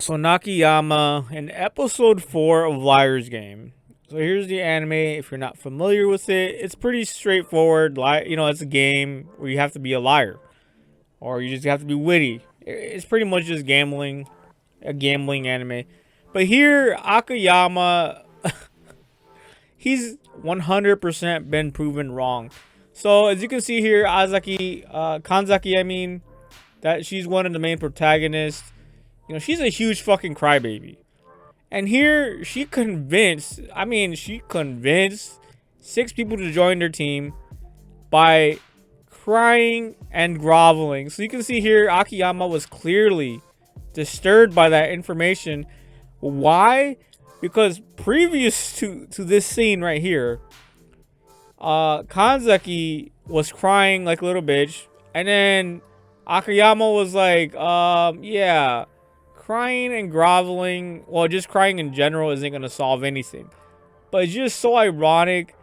So Nakayama in episode 4 of Liar's Game. So here's the anime. If you're not familiar with it, it's pretty straightforward. It's a game where you have to be a liar, or you just have to be witty. It's pretty much just gambling, a gambling anime. But here, Akiyama, he's 100% been proven wrong. So as you can see here, Kanzaki, that she's one of the main protagonists. She's a huge fucking crybaby. And here, she convinced 6 people to join their team by crying and groveling. So you can see here, Akiyama was clearly disturbed by that information. Why? Because previous to this scene right here, Kanzaki was crying like a little bitch. And then Akiyama was like, yeah, crying and groveling, well, just crying in general isn't going to solve anything. But it's just so ironic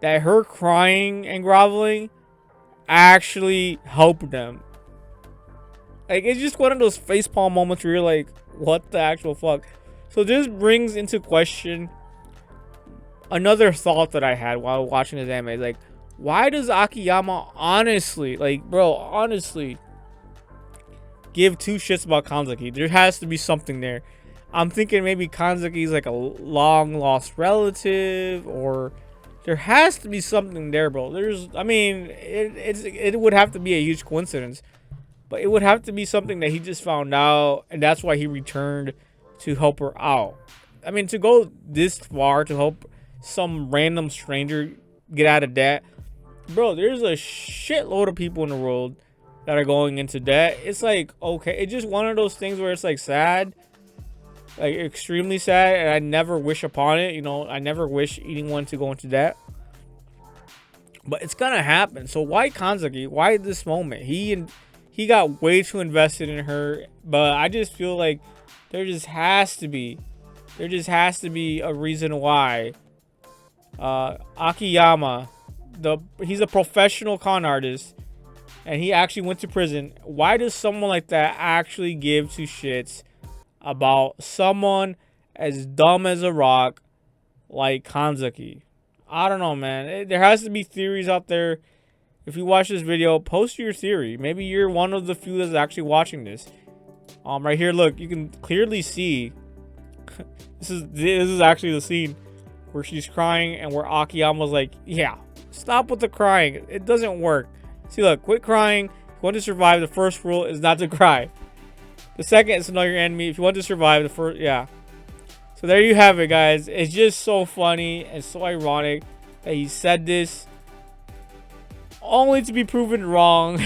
that her crying and groveling actually helped them. Like, it's just one of those facepalm moments where you're like, what the actual fuck? So this brings into question another thought that I had while watching this anime. Like, why does Akiyama honestly give 2 shits about Kanzaki? There has to be something there. I'm thinking maybe Kanzaki's like a long lost relative, or there has to be something there, bro. It would have to be a huge coincidence, but it would have to be something that he just found out, and that's why he returned to help her out. I mean, to go this far to help some random stranger get out of debt, bro. There's a shitload of people in the world that are going into debt. It's like, okay, it's just one of those things where it's like sad, like extremely sad, and I never wish upon it. I never wish anyone to go into debt, but it's gonna happen. So why Kanzaki? Why this moment? He got way too invested in her, but I just feel like there just has to be a reason why Akiyama, he's a professional con artist, and he actually went to prison. Why does someone like that actually give 2 shits about someone as dumb as a rock like Kanzaki? I don't know, man. There has to be theories out there. If you watch this video, post your theory. Maybe you're one of the few that's actually watching this. Right here, look, you can clearly see this is actually the scene where she's crying and where Akiyama's like, yeah, stop with the crying. It doesn't work. See, look, quit crying. If you want to survive, the first rule is not to cry. The second is to know your enemy. If you want to survive, the first, yeah. So there you have it, guys. It's just so funny and so ironic that he said this only to be proven wrong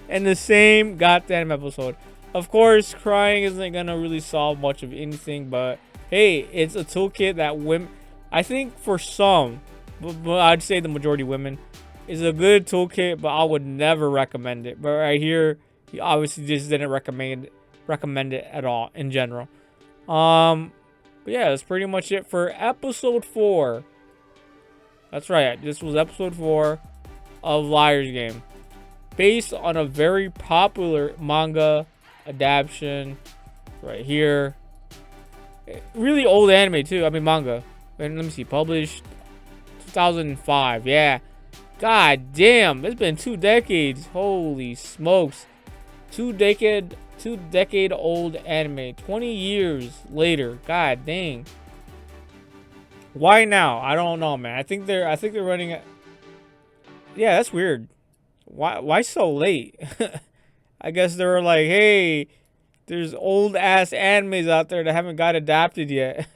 in the same goddamn episode. Of course, crying isn't gonna really solve much of anything, but hey, it's a toolkit that women, I think for some, but I'd say the majority of women, is a good toolkit, but I would never recommend it. But right here, he obviously just didn't recommend it at all in general. But yeah, that's pretty much it for episode 4. That's right, this was episode 4 of Liar's Game, based on a very popular manga adaptation right here. Really old anime too. I mean manga. And let me see, published 2005. Yeah. God damn, it's been 2 decades. Holy smokes. 2 decade old anime. 20 years later. God dang. Why now? I don't know, man. I think they're running it. Yeah, that's weird. Why so late? I guess they were like, hey, there's old ass animes out there that haven't got adapted yet.